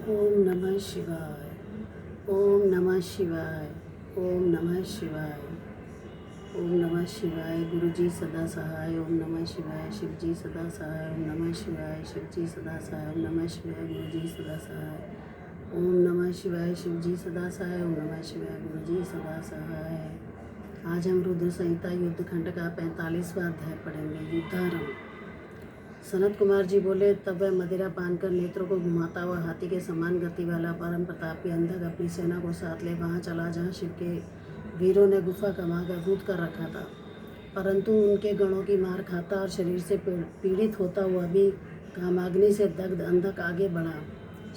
ओम नमः शिवाय। ओम नमः शिवाय। ओम नमः शिवाय। ओम नमः शिवाय। गुरु जी सदा सहाय। ओम नमः शिवाय। शिव जी सदा सहाय। ओम नमः शिवाय। शिव जी सदा सहाय। ओम नमः शिवाय। गुरु जी सदा सहाय। ओम नमः शिवाय। शिव जी सदा सहाय। ओम नमः शिवाय। गुरु जी सदा सहाय। आज हम रुद्र संहिता युद्ध खंड का 45वां अध्याय पढ़ेंगे। युद्धारंभ। सनत कुमार जी बोले, तब वह मदिरा पान कर नेत्रों को घुमाता हुआ हाथी के समान गति वाला परम प्रतापी अंधक अपनी सेना को साथ ले वहां चला जहां शिव के वीरों ने गुफा कमाकर कूद कर रखा था। परंतु उनके गणों की मार खाता और शरीर से पीड़ित होता हुआ भी कामाग्नि से दग्ध अंधक आगे बढ़ा।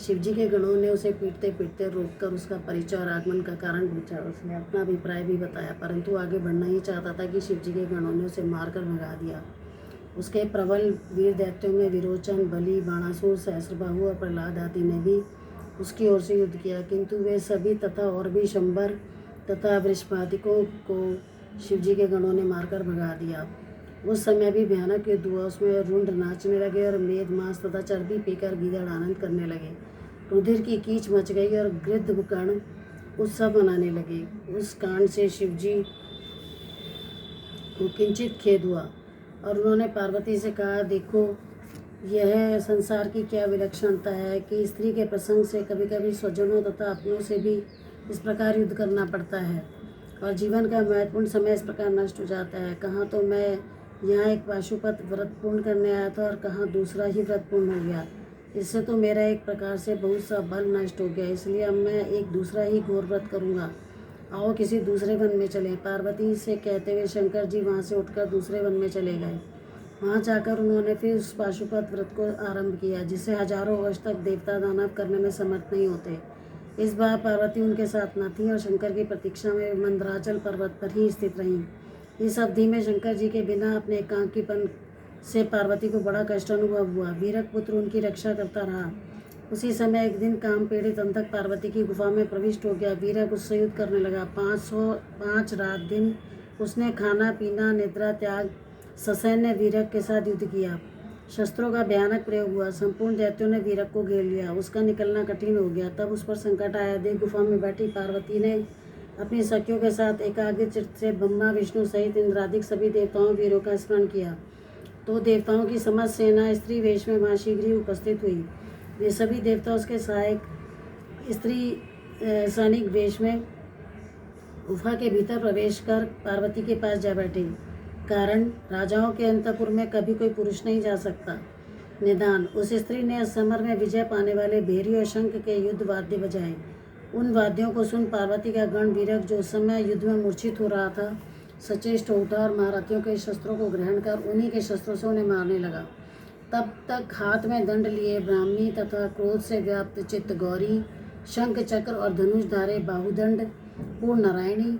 शिवजी के गणों ने उसे पीटते पीटते रोककर उसका परिचय और आगमन का कारण पूछा। उसने अपना अभिप्राय भी बताया, परंतु आगे बढ़ना ही चाहता था कि शिवजी के गणों ने उसे मारकर भगा दिया। उसके प्रबल वीर दैत्यों में विरोचन, बलि, बाणासुर, सहस्रबाहु और प्रहलाद आदि ने भी उसकी ओर से युद्ध किया, किंतु वे सभी तथा और भी शंबर तथा वृषभादिकों को शिवजी के गणों ने मारकर भगा दिया। उस समय भी भयानक युद्ध हुआ। उसमें रुंड नाचने लगे और मेद, मांस तथा चर्बी पीकर गीदड़ आनंद करने लगे। रुधिर की कीच मच गई और गृध्र कण उत्सव मनाने लगे। उस कांड से शिवजी को किंचित खेद हुआ और उन्होंने पार्वती से कहा, देखो, यह संसार की क्या विलक्षणता है कि स्त्री के प्रसंग से कभी कभी स्वजनों तथा अपनों से भी इस प्रकार युद्ध करना पड़ता है और जीवन का महत्वपूर्ण समय इस प्रकार नष्ट हो जाता है। कहाँ तो मैं यहाँ एक पाशुपत व्रत पूर्ण करने आया था और कहाँ दूसरा ही व्रत पूर्ण हो गया। इससे तो मेरा एक प्रकार से बहुत सा बल नष्ट हो गया, इसलिए अब मैं एक दूसरा ही घोर व्रत करूँगा। आओ किसी दूसरे वन में चलें। पार्वती से कहते हुए शंकर जी वहाँ से उठकर दूसरे वन में चले गए। वहाँ जाकर उन्होंने फिर उस पाशुपत व्रत को आरंभ किया, जिसे हजारों वर्ष तक देवता दानव करने में समर्थ नहीं होते। इस बार पार्वती उनके साथ न थी और शंकर की प्रतीक्षा में मंदराचल पर्वत पर ही स्थित रहीं। इस अवधि में शंकर जी के बिना अपने एकांकीपन से पार्वती को बड़ा कष्ट अनुभव हुआ। वीरक पुत्र उनकी रक्षा करता रहा। उसी समय एक दिन काम पीड़ित अंधक पार्वती की गुफा में प्रविष्ट हो गया। वीरक उससे युद्ध करने लगा। 505 रात दिन उसने खाना पीना निद्रा त्याग ससैन्य वीरक के साथ युद्ध किया। शस्त्रों का भयानक प्रयोग हुआ। संपूर्ण दैत्यों ने वीरक को घेर लिया। उसका निकलना कठिन हो गया। तब उस पर संकट आया। देव गुफा में बैठी पार्वती ने अपनी सखियों के साथ एकाग्र चित्त से ब्रह्मा, विष्णु सहित इंद्रादिक सभी देवताओं वीरों का स्मरण किया तो देवताओं की समस्त सेना स्त्री वेश में वहाँ शीघ्र ही उपस्थित हुई। वे सभी देवता उसके सहायक स्त्री सैनिक वेश में गुफा के भीतर प्रवेश कर पार्वती के पास जा बैठे। कारण राजाओं के अंतपुर में कभी कोई पुरुष नहीं जा सकता। निदान उस स्त्री ने इस समर में विजय पाने वाले भेरी और शंख के युद्ध वाद्य बजाए। उन वाद्यों को सुन पार्वती का गण वीरक, जो उस समय युद्ध में मूर्छित हो रहा था, सचेष्ट हो उठा और महारथियों के शस्त्रों को ग्रहण कर उन्हीं के शस्त्रों से उन्हें मारने लगा। तब तक हाथ में दंड लिए ब्राह्मी तथा क्रोध से व्याप्त चित्त गौरी, शंख चक्र और धनुष धारे बाहुदंड पूर्ण नारायणी,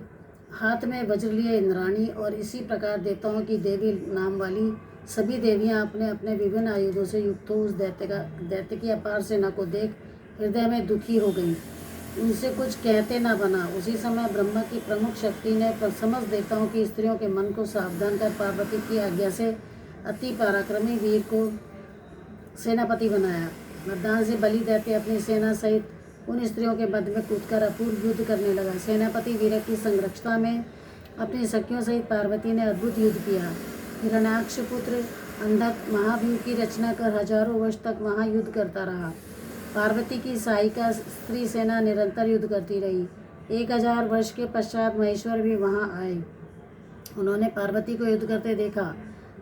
हाथ में वज्र लिए इंद्राणी और इसी प्रकार देवताओं की देवी नाम वाली सभी देवियां अपने अपने विभिन्न आयुधों से युक्त हो उस दैत्य की अपार सेना को देख हृदय में दुखी हो गई। उनसे कुछ कहते न बना। उसी समय ब्रह्मा की प्रमुख शक्ति ने समस्त देवताओं की स्त्रियों के मन को सावधान कर पार्वती की आज्ञा से अति पराक्रमी वीर को सेनापति बनाया। वरदान से बलि दैत्य अपनी सेना सहित उन स्त्रियों के मध्य में कूदकर अपूर्व युद्ध करने लगा। सेनापति वीरक की संरक्षता में अपनी सखियों सहित पार्वती ने अद्भुत युद्ध किया। हिरण्याक्ष पुत्र अंधक महाव्यूह की रचना कर हजारों वर्ष तक वहाँ युद्ध करता रहा। पार्वती की सहायिका स्त्री सेना निरंतर युद्ध करती रही। 1000 वर्ष के पश्चात महेश्वर भी वहाँ आए। उन्होंने पार्वती को युद्ध करते देखा।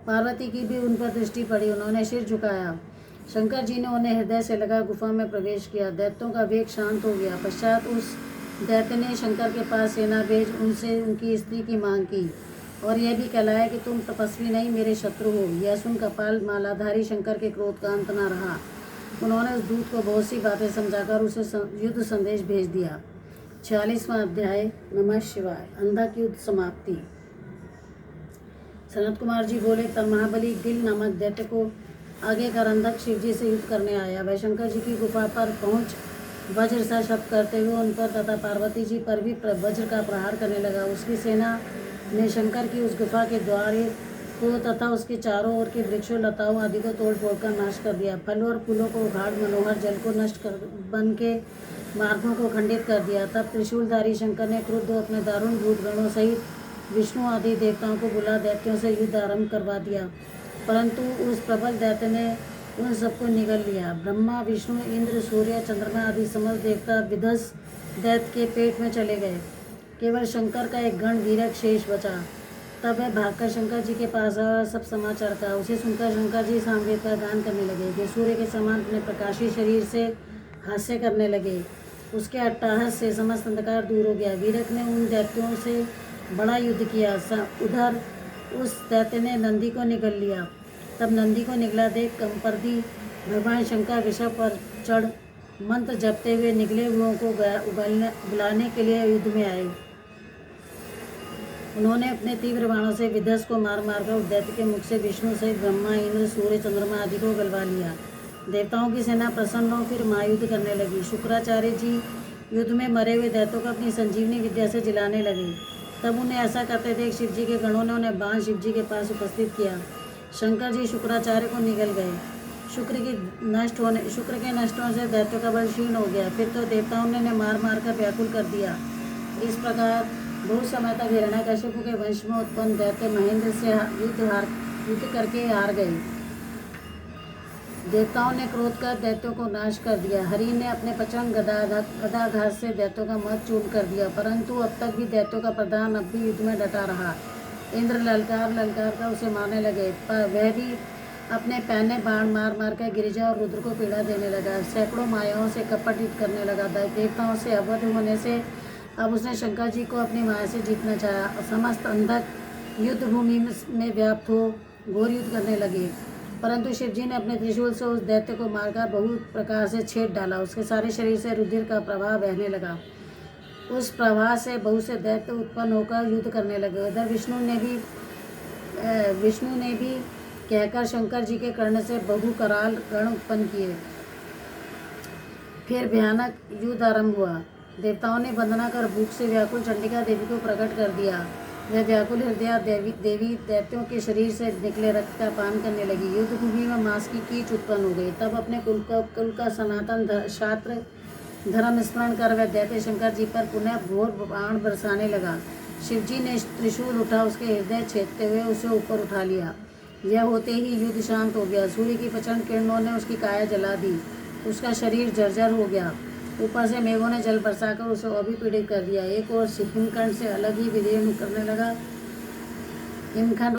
पार्वती की भी उन पर दृष्टि पड़ी। उन्होंने सिर झुकाया। शंकर जी ने उन्हें हृदय से लगा गुफा में प्रवेश किया। दैत्यों का वेग शांत हो गया। पश्चात उस दैत्य ने शंकर के पास सेना भेज उनसे उनकी स्त्री की मांग की और यह भी कहलाया कि तुम तपस्वी नहीं, मेरे शत्रु हो। यह सुन कपाल मालाधारी शंकर के क्रोध का अंत न रहा। उन्होंने उस दूत को बहुत सी बातें समझाकर उसे युद्ध संदेश भेज दिया। 46वां अध्याय। नमः शिवाय। अंधक युद्ध समाप्ति। सनत कुमार जी बोले, तब महाबली गिल नामक दैत्य को आगे कर अंधक शिवजी से युद्ध करने आया। वह शंकर जी की गुफा पर पहुंच वज्र सा शब्द करते हुए उन पर तथा पार्वती जी पर भी वज्र का प्रहार करने लगा। उसकी सेना ने शंकर की उस गुफा के द्वार को तथा उसके चारों ओर के वृक्षों लताओं आदि को तोड़ फोड़कर नाश कर दिया। फल और फूलों को उखाड़ मनोहर जल को नष्ट कर वन के मार्गों को खंडित कर दिया। तब त्रिशूलधारी शंकर ने क्रुद्ध अपने दारुण भूत गणों सहित विष्णु आदि देवताओं को बुला दैत्यों से युद्ध आरंभ करवा दिया, परंतु उस प्रबल दैत्य ने उन सबको निगल लिया। ब्रह्मा, विष्णु, इंद्र, सूर्य, चंद्रमा आदि समस्त देवता विध्वंस दैत्य के पेट में चले गए। केवल शंकर का एक गण वीरक शेष बचा। तब वह भागकर शंकर जी के पास आया और सब समाचार कहा। उसे सुनकर शंकर जी सामवेद का गान करने लगे। वे सूर्य के समान अपने प्रकाशी शरीर से हास्य करने लगे। उसके अट्टहास से समस्त अंधकार दूर हो गया। वीरक ने उन दैत्यों से बड़ा युद्ध किया। उधर उस दैत्य ने नंदी को निगल लिया। तब नंदी को निगला देख कंपरदी भगवान शंकर ऋषभ पर चढ़ मंत्र जपते हुए निगले हुओं को बुलाने के लिए युद्ध में आए। उन्होंने अपने तीव्र बाणों से विध्वंस को मार मारकर उस दैत्य के मुख से विष्णु सहित ब्रह्मा, इंद्र, सूर्य, चंद्रमा आदि को गलवा लिया। देवताओं की सेना प्रसन्न हो फिर महायुद्ध करने लगी। शुक्राचार्य जी युद्ध में मरे हुए दैत्यों को अपनी संजीवनी विद्या से जिलाने लगे। तब उन्हें ऐसा करते देख शिव जी के गणों ने उन्हें बाण शिव जी के पास उपस्थित किया। शंकर जी शुक्राचार्य को निगल गए। शुक्र के नष्ट होने से दैत्यों का बल क्षीण हो गया। फिर तो देवताओं ने मार मार कर व्याकुल कर दिया। इस प्रकार बहुत समय तक हिरण्यकशिपु के वंश में उत्पन्न दैत्य महेंद्र से युद्ध करके हार गए। देवताओं ने क्रोध कर दैत्यों को नाश कर दिया। हरि ने अपने प्रचंड गदाघात से दैत्यों का मत चूर्ण कर दिया, परंतु अब तक भी दैत्यों का प्रधान अब भी युद्ध में डटा रहा। इंद्र ललकार कर उसे मारने लगे, पर वह भी अपने पहने बाण मार मार कर गिरिजा और रुद्र को पीड़ा देने लगा। सैकड़ों मायाओं से कपट युद्ध करने लगा। देवताओं से अवध होने से अब उसने शंकर जी को अपनी माया से जीतना चाहा। समस्त अंधक युद्ध भूमि में व्याप्त हो घोर युद्ध करने लगे, परंतु शिव जी ने अपने त्रिशूल से उस दैत्य को मारकर बहुत प्रकार से छेद डाला। उसके सारे शरीर से रुधिर का प्रवाह बहने लगा। उस प्रवाह से बहुत से दैत्य उत्पन्न होकर युद्ध करने लगे। उधर विष्णु ने भी कहकर शंकर जी के कर्ण से बहु कराल गण उत्पन्न किए। फिर भयानक युद्ध आरंभ हुआ। देवताओं ने वंदना कर भूख से व्याकुल चंडिका देवी को प्रकट कर दिया। वह व्याकुल हृदया देवी दैत्यों के शरीर से निकले रक्त का पान करने लगी। युद्ध भूमि में मांस की कीच उत्पन्न हो गई। तब अपने कुल का सनातन शास्त्र धर्म स्मरण कर वह दैत्य शंकर जी पर पुनः घोर बाण बरसाने लगा। शिव जी ने त्रिशूल उठा उसके हृदय छेदते हुए उसे ऊपर उठा लिया। यह होते ही युद्ध शांत हो गया। सूर्य की प्रचंड किरणों ने उसकी काया जला दी। उसका शरीर जर्जर हो गया। ऊपर से मेघों ने जल बरसाकर उसे और भी पीड़ित कर दिया। एक और हिमखंड से अलग ही विदीर्ण करने लगा। हिमखंड